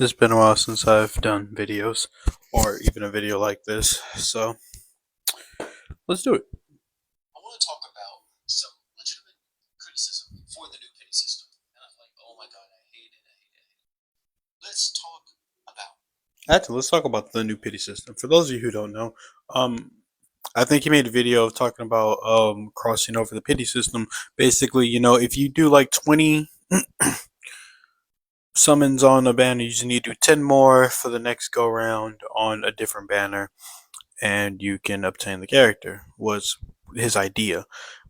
It's been a while since I've done videos, or even a video like this, so let's do it. I want to talk about some legitimate criticism for the new penny system. And I'm like, oh my god, I hate it, I hate it, I hate it. Let's talk about. Actually, let's talk about the new pity system. For those of you who don't know, um, I think he made a video of talking about crossing over the pity system. Basically, if you do like 20 summons on a banner, you just need to do 10 more for the next go round on a different banner, and you can obtain the character. Was his idea.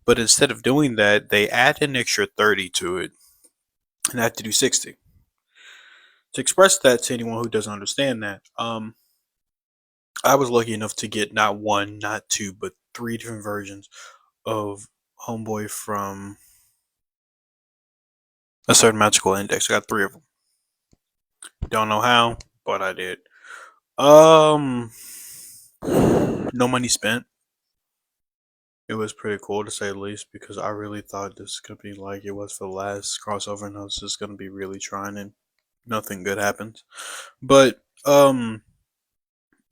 But instead of doing that, they add an extra 30 to it, and I have to do 60. To express that to anyone who doesn't understand that, I was lucky enough to get not one, not two, but three different versions of Homeboy from a certain magical index. I got three of them. Don't know how, but I did. Um, no money spent. It was pretty cool to say the least because I really thought this was gonna be like it was for the last crossover, and I was just gonna be really trying, and nothing good happens. But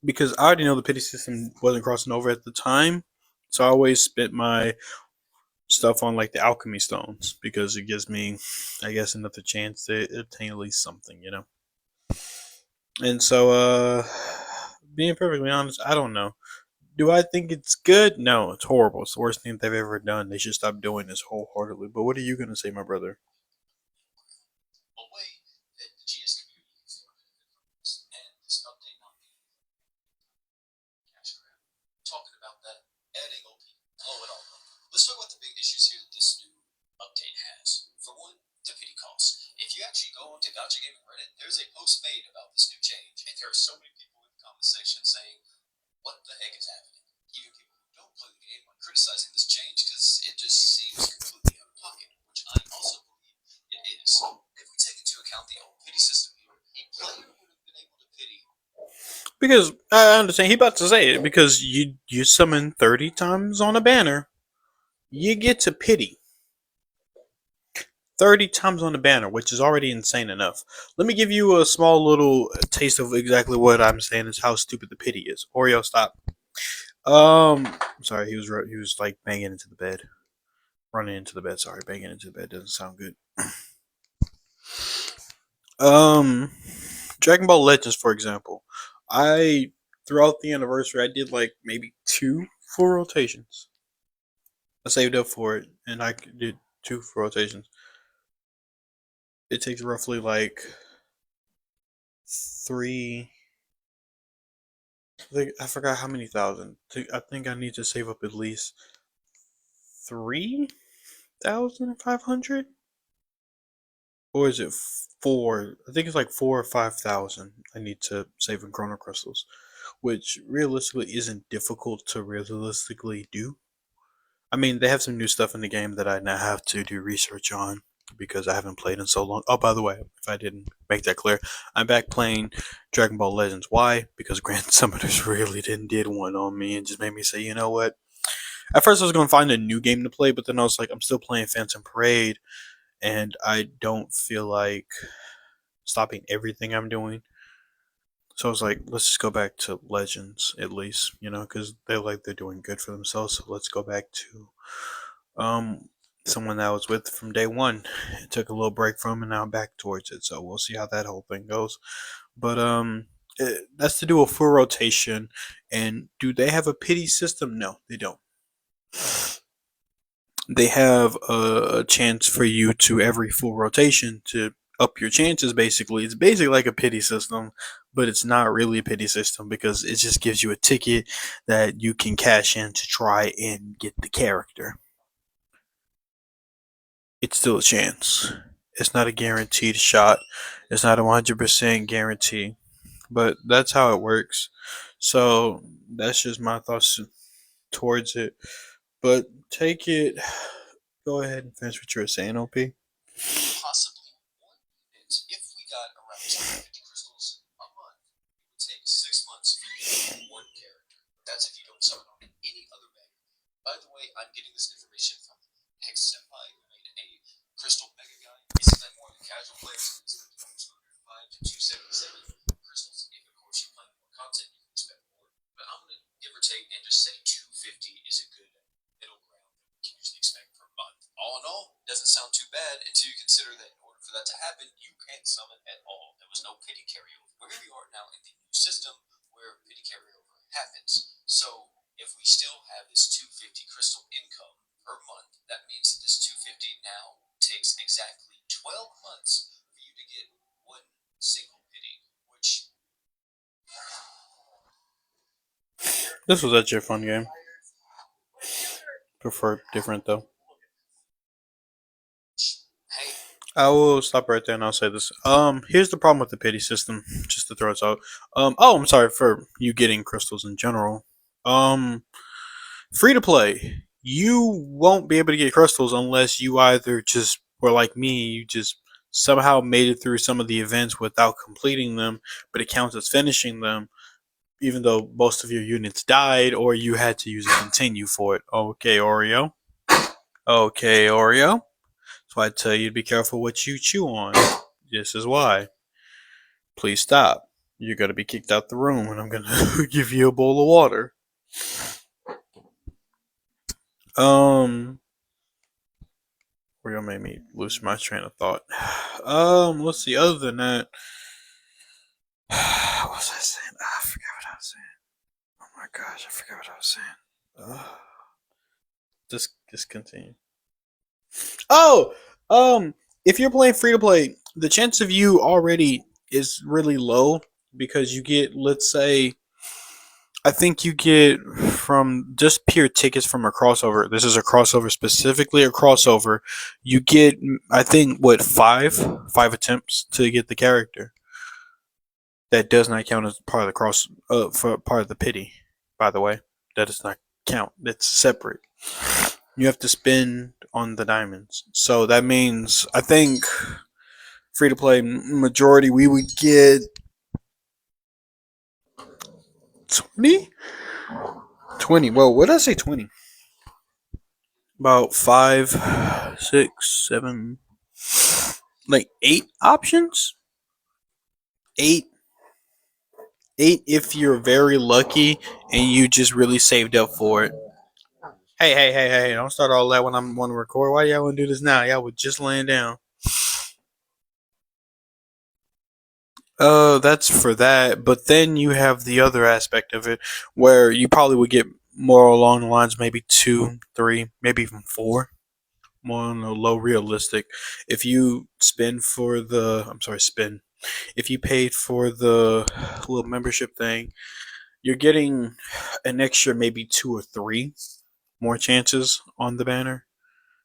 because I already know the pity system wasn't crossing over at the time, so I always spent my stuff on like the alchemy stones because it gives me, I guess, another chance to obtain at least something. And so, being perfectly honest, I don't know. Do I think it's good? No, it's horrible. It's the worst thing they've ever done. They should stop doing this wholeheartedly. But what are you gonna say, my brother? A way that the GS community can still benefit from this, and this update not being cash grab. Talking about that, adding OP, blow it all up. Let's talk about the big issues here that this new update has. For one, the pity cost. If you actually go onto Gotcha Gaming Reddit, there's a post made about this new change, and there are so many people in the comment section saying, what the heck is happening? Even people who don't play the game are criticizing this change because it just seems completely out of pocket, which I also believe it is. If we take into account the old pity system here, a player would have been able to pity. Because I understand he about to say it because you summon 30 times on a banner, you get to pity 30 times on the banner, which is already insane enough. Let me give you a small little taste of exactly what I'm saying is how stupid the pity is. Oreo, stop. Sorry, he was like banging into the bed, running into the bed. Sorry, banging into the bed doesn't sound good. Um, Dragon Ball Legends, for example, I throughout the anniversary I did like maybe two full rotations. I saved up for it, and I did two full rotations. It takes roughly like three. I forgot how many thousand. I think I need to save up at least 3,500, or is it four? I think it's like 4 or 5,000. I need to save in Chrono Crystals, which realistically isn't difficult to realistically do. I mean, they have some new stuff in the game that I now have to do research on because I haven't played in so long. Oh, by the way, if I didn't make that clear, I'm back playing Dragon Ball Legends. Why? Because Grand Summoners really did one on me and just made me say, you know what? At first, I was going to find a new game to play, but then I was like, I'm still playing Phantom Parade, and I don't feel like stopping everything I'm doing. So I was like, let's just go back to Legends at least, because they look like they're doing good for themselves. So let's go back to um someone that I was with from day one. It took a little break from, and now I'm back towards it. So we'll see how that whole thing goes. But that's to do a full rotation. And do they have a pity system? No, they don't. They have a chance for you to every full rotation to up your chances. Basically, it's basically like a pity system, but it's not really a pity system because it just gives you a ticket that you can cash in to try and get the character. It's still a chance. It's not a guaranteed shot. It's not a 100% guarantee, but that's how it works. So that's just my thoughts towards it. But take it. Go ahead and finish what you were saying, OP. Possibly one unit. If we got around 250 crystals a month, it would take 6 months for you to get one character. That's if you don't summon on any other banner. By the way, I'm getting this information from Hex Senpai, who made a crystal mega guy. He's like more of the casual players. to 277 crystals. If of course you play more content, you can expect more. But I'm gonna give or take and just say 250 is a good middle ground that we can usually expect per month. All in all, doesn't sound too bad until you consider that in order for that to happen, you can't summon at all. There was no pity carryover. We're gonna be now in the new system where pity carryover happens. So if we still have this 250 crystal income per month, that means that this 250 now takes exactly 12 months for you to get one single pity, which This was actually a fun game. Prefer different though. hey, I will stop right there and I'll say this. Here's the problem with the pity system, just to throw it out. Oh, I'm sorry for you getting crystals in general. Free to play. You won't be able to get crystals unless you either just were like me, you just somehow made it through some of the events without completing them, but it counts as finishing them, even though most of your units died, or you had to use a continue for it. Okay, Oreo. Okay, Oreo. So I tell you to be careful what you chew on. This is why. Please stop. You're gonna be kicked out the room, and I'm gonna give you a bowl of water. Um, Oreo made me lose my train of thought. Let's see. Other than that, what was I saying? I forgot what I was saying. Oh my gosh, I forgot what I was saying. Just continue. Oh, if you're playing free to play, the chance of you already is really low because you get, let's say, I think you get from just pure tickets from a crossover. This is a crossover, specifically a crossover. You get, I think, what, five attempts to get the character. That does not count as part of the for part of the pity. By the way, that does not count. That's separate. You have to spend on the diamonds. So that means I think free to play majority we would get 20. 20. Well, what did I say? 20. About 5, 6, 7, like 8 options. 8. 8 if you're very lucky and you just really saved up for it. Hey! Don't start all that when I'm want to record. Why y'all want to do this now? Y'all were just laying down. That's for that. But then you have the other aspect of it where you probably would get more along the lines, maybe 2, 3, maybe even 4. More on the low realistic. If you spend for the, I'm sorry, spend. If you paid for the little membership thing, you're getting an extra maybe 2 or 3 more chances on the banner.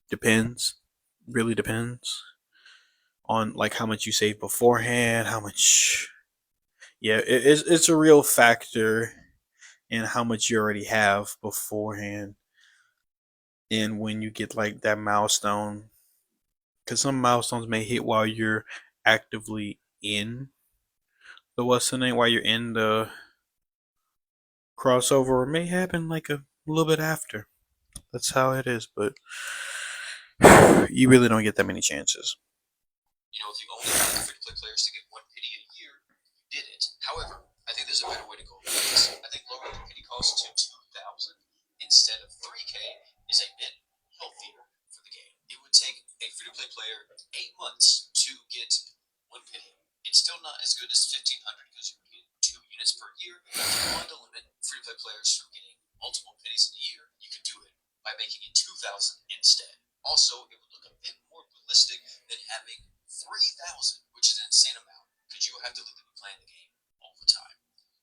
Depends. Really depends on like how much you save beforehand, how much. Yeah, it's a real factor in how much you already have beforehand, and when you get like that milestone, because some milestones may hit while you're actively in the what's the name, while you're in the crossover, or it may happen like a little bit after. That's how it is, but you really don't get that many chances. if you only want free to play players to get one pity a year, you did it. However, I think there's a better way to go about this. I think lowering the pity cost to 2,000 instead of 3K is a bit healthier for the game. It would take a free to play player 8 months to get one pity. It's still not as good as 1,500 because you get 2 units per year. But if you want to limit free to play players from getting multiple pities in a year, you can do it by making it 2,000 instead. Also, it would look a bit more realistic than having 3,000, which is an insane amount, because you have to literally be playing the game all the time.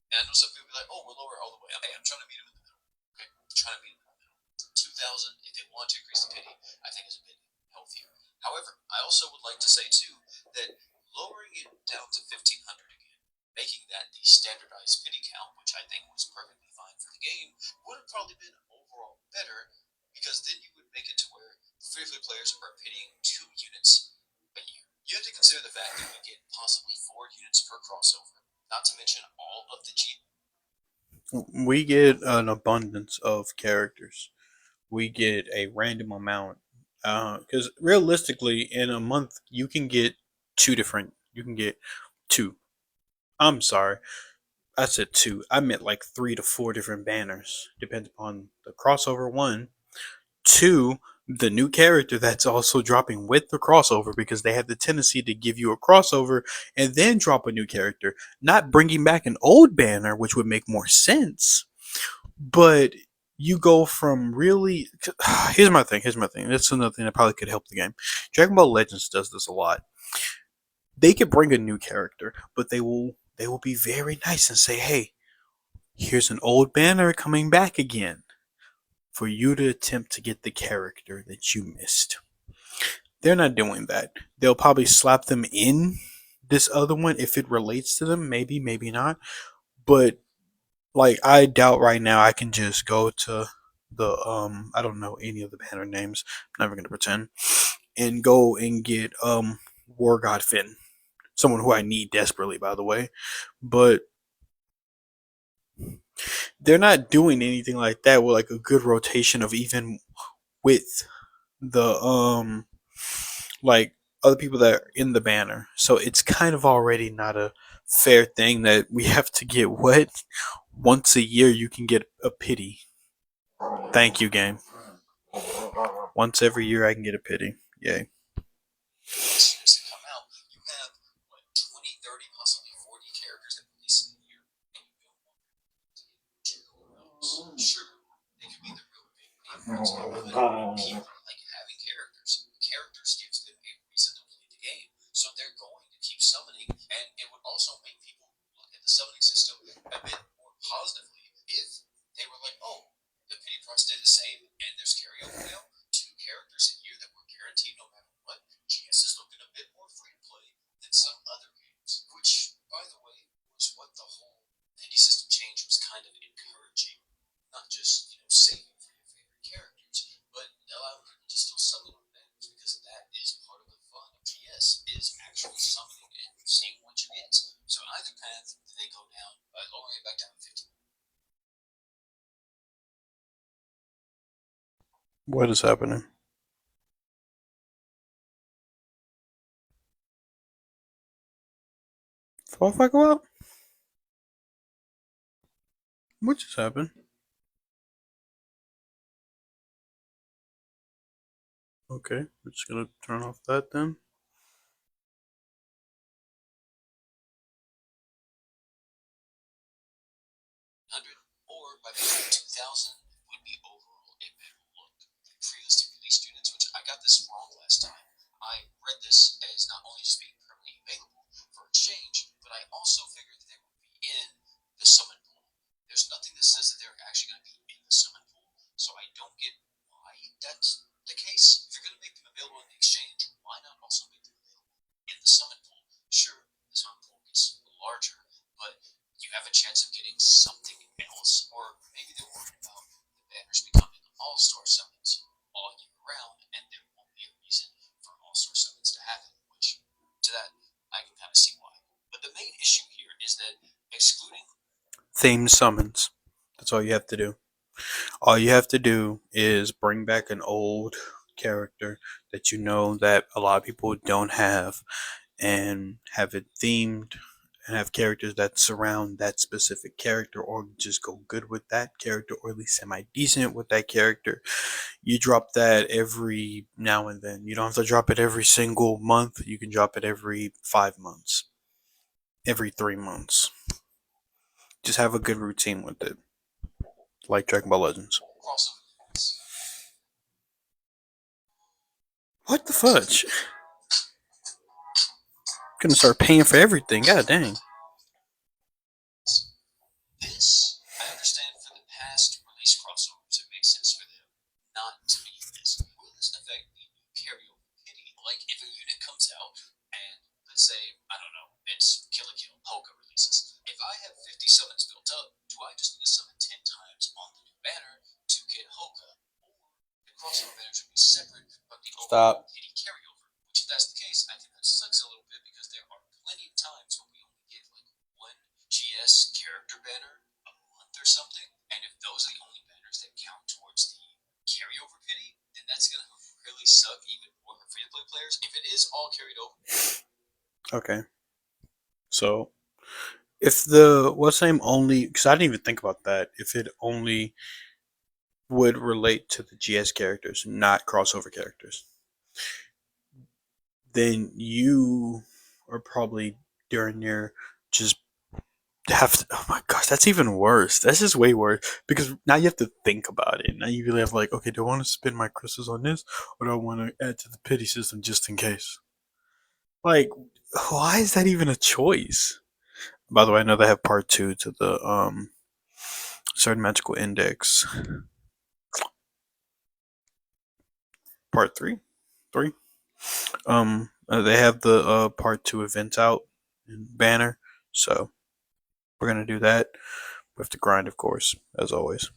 And I know some people be like, "Oh, we'll lower it all the way." Hey, I'm trying to meet them in the middle. Okay, I'm trying to meet them in the middle. 2,000, if they want to increase the pity, I think is a bit healthier. However, I also would like to say too that lowering it down to 1,500 again, making that the standardized pity count, which I think was perfectly fine for the game, would have probably been overall better, because then you would make it to where free to play players are pitying 2 units a year. You have to consider the fact that we get possibly 4 units per crossover, not to mention all of the G. We get an abundance of characters. We get a random amount. Because realistically, in a month, you can get 2 different. You can get 2 I'm sorry. I said two. I meant like 3 to 4 different banners. Depends upon the crossover one. Two, the new character that's also dropping with the crossover because they have the tendency to give you a crossover and then drop a new character, not bringing back an old banner, which would make more sense. But you go from really. Here's my thing. Here's my thing. That's another thing that probably could help the game. Dragon Ball Legends does this a lot. They could bring a new character, but they will be very nice and say, "Hey, here's an old banner coming back again for you to attempt to get the character that you missed." They're not doing that. They'll probably slap them in this other one if it relates to them. Maybe, maybe not. But like, I doubt right now I can just go to the I don't know any of the banner names. I'm never gonna pretend and go and get War God Finn, someone who I need desperately, by the way. But they're not doing anything like that with like a good rotation of even with the like other people that are in the banner. So it's kind of already not a fair thing that we have to get what once a year you can get a pity. Thank you, game. Once every year I can get a pity. Yay. Series that come out, you have what 20, 30, possibly 40 characters that release in a year, and you don't want to get those. Sure, they could be the real big favorites, but people like having characters. Characters gives them a reason to play the game, so they're going to keep summoning, and it would also make people look at the summoning system a bit more positively if they were like, oh, the pity price did the same, and there's carryover now. Two characters a year that were guaranteed no matter what. GS is looking a bit more free to play than some other games, which, by the way, was what the whole pity system change was kind of encouraging. Not just, saving for your favorite characters, but allowing people to still summon on banners because that is part of the fun of GS, is actually summoning and seeing what you get. So either path, they go down by lowering it back down to 15. What is happening? Fall fuck up? What just happened? Okay, we're just gonna turn off that then. Or by the year 2000 would be overall a better look. Realistic release students, which I got this wrong last time. I read this as not only just being permanently available for exchange, but I also figured that they would be in the summon pool. There's nothing that says that they're actually going to be in the summon pool, so I don't get why that's the case. If you're going to make them available in the exchange, why not also make them available in the summon pool? Sure, the summon pool gets larger, but you have a chance of getting something else, or maybe they're worried about the banners becoming all-star summons all year round, and there won't be a reason for all-star summons to happen, which, to that, I can kind of see why. But the main issue here is that excluding Theme summons. That's all you have to do. All you have to do is bring back an old character that you know that a lot of people don't have and have it themed and have characters that surround that specific character or just go good with that character or at least semi decent with that character. You drop that every now and then. You don't have to drop it every single month. You can drop it every 5 months, every 3 months. Just have a good routine with it, like Dragon Ball Legends. crossover What the fudge? Gonna start paying for everything. God dang. this, I understand for the past release crossovers, it makes sense for them not to be this. Will this affect the carryover pity? Like, if a unit comes out and, let's say, I don't know, it's Kill la Kill, Polka releases. If I have 50 summons built up, do I just need to summon 10 times on the new banner to get Hoka? Or the crossover banner should be separate from the overall Stop. pity carryover? Which, if that's the case, I think that sucks a little bit because there are plenty of times when we only get like one GS character banner a month or something, and if those are the only banners that count towards the carryover pity, then that's gonna really suck even more for free to play players. If it is all carried over, Okay. So If the what's name only, because I didn't even think about that. If it only would relate to the GS characters, not crossover characters, then you are probably during your just have to, oh my gosh, that's even worse. That's just way worse because now you have to think about it. Now you really have like, okay, do I want to spend my crystals on this or do I want to add to the pity system just in case? Like, why is that even a choice? By the way, I know they have part two to the certain magical index. Part three, three. They have the part two events out in banner, so we're gonna do that. We have to grind, of course, as always.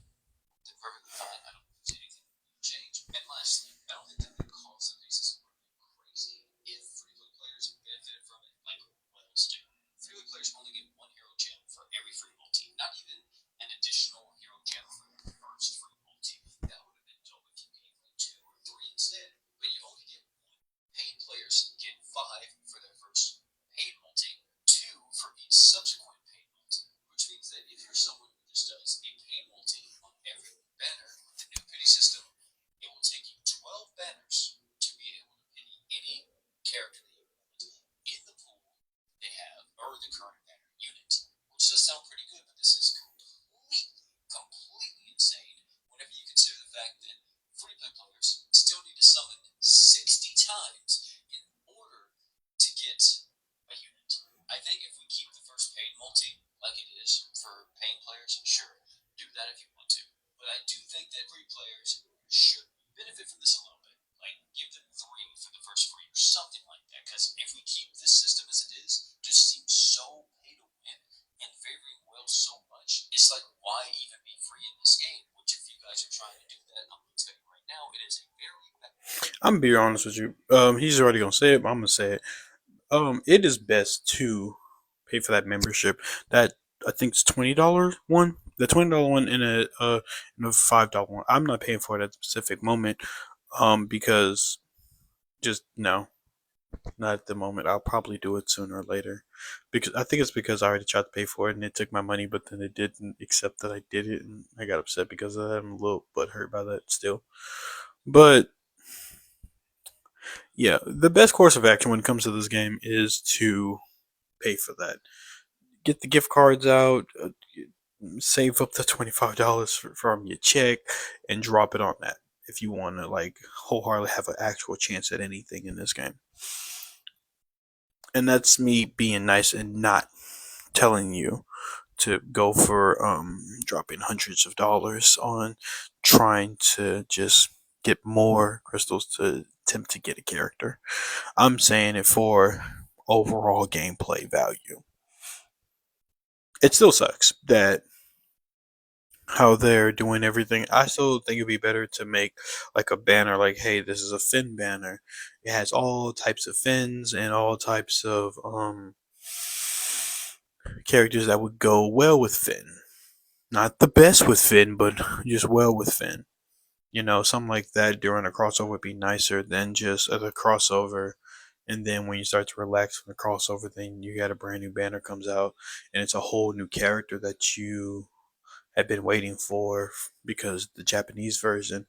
They're perfectly fine. I don't see anything change. And lastly, I don't think that the cost of these is crazy if free play players benefited from it like whales do. Free play players only get one hero gem for every free multi, not even an additional hero gem for the first free multi. That would have been dope if you gave like two or three instead, but you only get one. Paid players get five for their first paid multi, two for each subsequent paid multi, which means that if you're someone who just does a paid multi on every banner with the new pity system, it will take you 12 banners to be able to pity any character that you want in the pool they have, or the current banner unit, which does sound pretty good, but this is completely insane whenever you consider the fact that free play players still need to summon 60 times in order to get a unit. I think if we keep the first paid multi like it is for paying players, sure, do that if you want to. But I do think that free players should benefit from this a little bit. Like, give them three for the first free or something like that. Because if we keep this system as it is, it just seems so pay to win and favoring Will so much. It's like, why even be free in this game? Which, if you guys are trying to do that, I'm going to tell you right now, it is a very bad. I'm gonna be honest with you. He's already gonna say it, but I'm gonna say it. It is best to pay for that membership. That I think it's $20 one. The $20 one and a $5 one. I'm not paying for it at the specific moment. Because just no, not at the moment. I'll probably do it sooner or later. Because I think it's because I already tried to pay for it and it took my money, but then it didn't accept that I did it, and I got upset because of that. I'm a little butthurt by that still. But yeah, the best course of action when it comes to this game is to pay for that. Get the gift cards out, save up the $25 from your check, and drop it on that if you want to like wholeheartedly have an actual chance at anything in this game. And that's me being nice and not telling you to go for dropping hundreds of dollars on trying to just get more crystals to attempt to get a character. I'm saying it for overall gameplay value. It still sucks that how they're doing everything. I still think it'd be better to make like a banner like, hey, this is a Finn banner. It has all types of Finns and all types of characters that would go well with Finn. Not the best with Finn, but just well with Finn. You know, something like that during a crossover would be nicer than just the crossover. And then when you start to relax from the crossover, then you got a brand new banner comes out, and it's a whole new character that you had been waiting for because the Japanese version,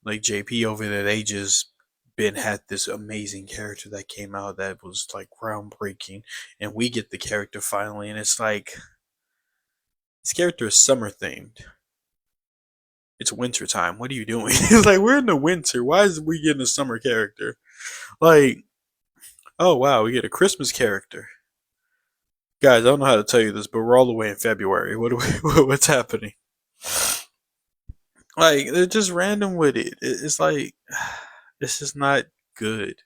like JP over there, they just been had this amazing character that came out that was like groundbreaking, and we get the character finally, and it's like this character is summer themed. It's winter time. What are you doing? It's like we're in the winter. Why is we getting a summer character? Like, oh wow, we get a Christmas character. Guys, I don't know how to tell you this, but we're all the way in February. What's happening? Like they're just random with it. It's like this is not good.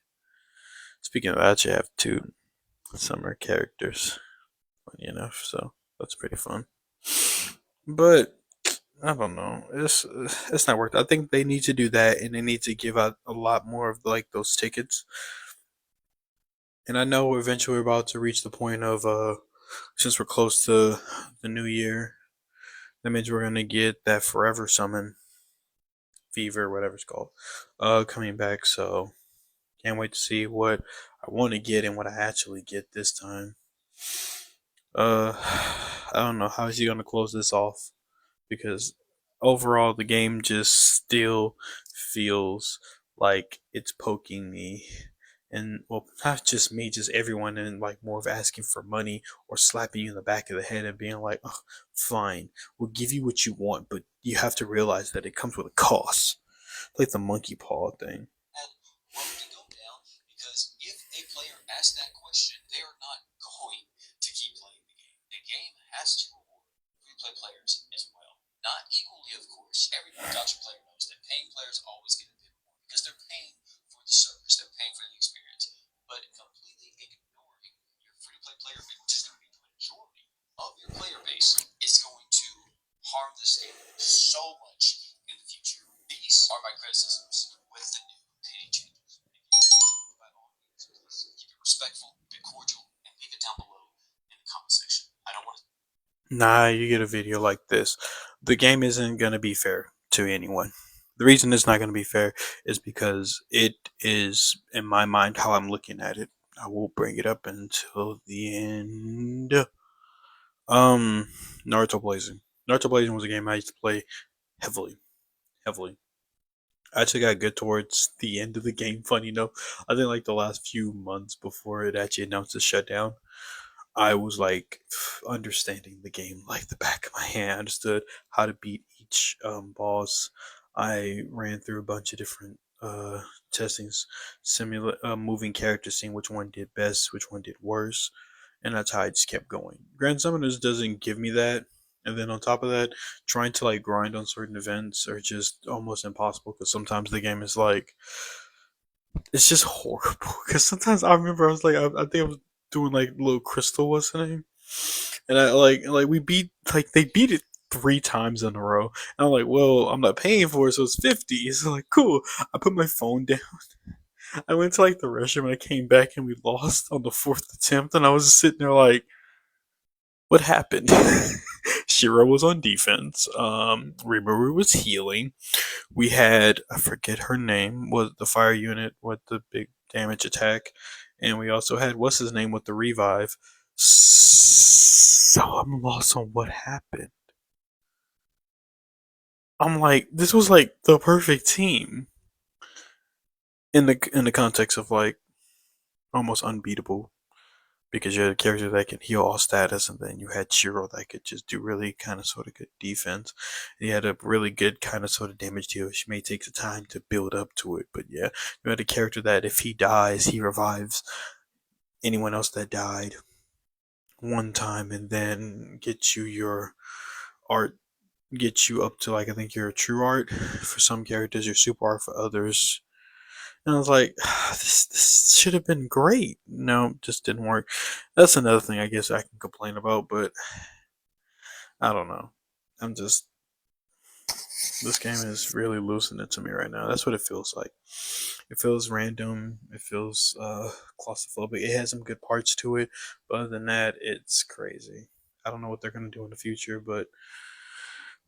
Speaking of that, you have two summer characters, funny enough, so that's pretty fun. But I don't know. It's not worth it. I think they need to do that, and they need to give out a lot more of like those tickets. And I know eventually we're about to reach the point of since we're close to the new year, that means we're gonna get that forever summon fever, whatever it's called, coming back. So can't wait to see what I want to get and what I actually get this time. Uh, I don't know how is he gonna close this off because overall the game just still feels like it's poking me, and well, not just me, just everyone, and like more of asking for money or slapping you in the back of the head and being like, oh, fine, we'll give you what you want, but you have to realize that it comes with a cost, like the monkey paw thing. And what would it go down? Because if a player asks that question, they are not going to keep playing the game. The game has to reward free play players as well. Not equally, of course. Every production player knows that paying players always get a bit more because they're paying for the service, they're paying for the experience. But completely ignoring your free to play player base, which is going to be the majority of your player base, is going to harm the standard so much in the future. These are my criticisms with the new pay changes. By all means, please keep it respectful, be cordial, and leave it down below in the comment section. I don't want to. Nah, you get a video like this. The game isn't gonna be fair to anyone. The reason it's not gonna be fair is because it is, in my mind, how I'm looking at it. I will bring it up until the end. Um, Naruto Blazing. Naruto Blazing was a game I used to play heavily, heavily. I actually got good towards the end of the game. Funny enough, I think like the last few months before it actually announced the shutdown, I was like understanding the game like the back of my hand. I understood how to beat each boss. I ran through a bunch of different testings, moving characters, seeing which one did best, which one did worse, and that's how I just kept going. Grand Summoners doesn't give me that. And then on top of that, trying to like grind on certain events are just almost impossible because sometimes the game is like it's just horrible. Because sometimes I remember I was like, I think I was doing like little Crystal, what's the name? And I like we beat like they beat it 3 times in a row. And I'm like, well, I'm not paying for it, so it's 50. So like, cool. I put my phone down. I went to like the restroom and I came back and we lost on the fourth attempt. And I was just sitting there like, what happened? Shiro was on defense. Rimuru was healing. We had I forget her name was the fire unit with the big damage attack, and we also had what's his name with the revive. So I'm lost on what happened. I'm like, this was like the perfect team in the context of like almost unbeatable because you had a character that can heal all status, and then you had Shiro that could just do really kind of sort of good defense. And you had a really good kind of sort of damage deal. She may take the time to build up to it, but yeah, you had a character that if he dies, he revives anyone else that died one time, and then gets you your art, gets you up to like I think your true art for some characters, your super art for others. And I was like, this should have been great. No, just didn't work. That's another thing I guess I can complain about, but I don't know. I'm just this game is really losing it to me right now. That's what it feels like. It feels random. It feels claustrophobic. It has some good parts to it, but other than that, it's crazy. I don't know what they're gonna do in the future, but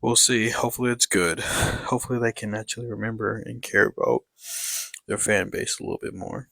we'll see. Hopefully, it's good. Hopefully, they can actually remember and care about their fan base a little bit more.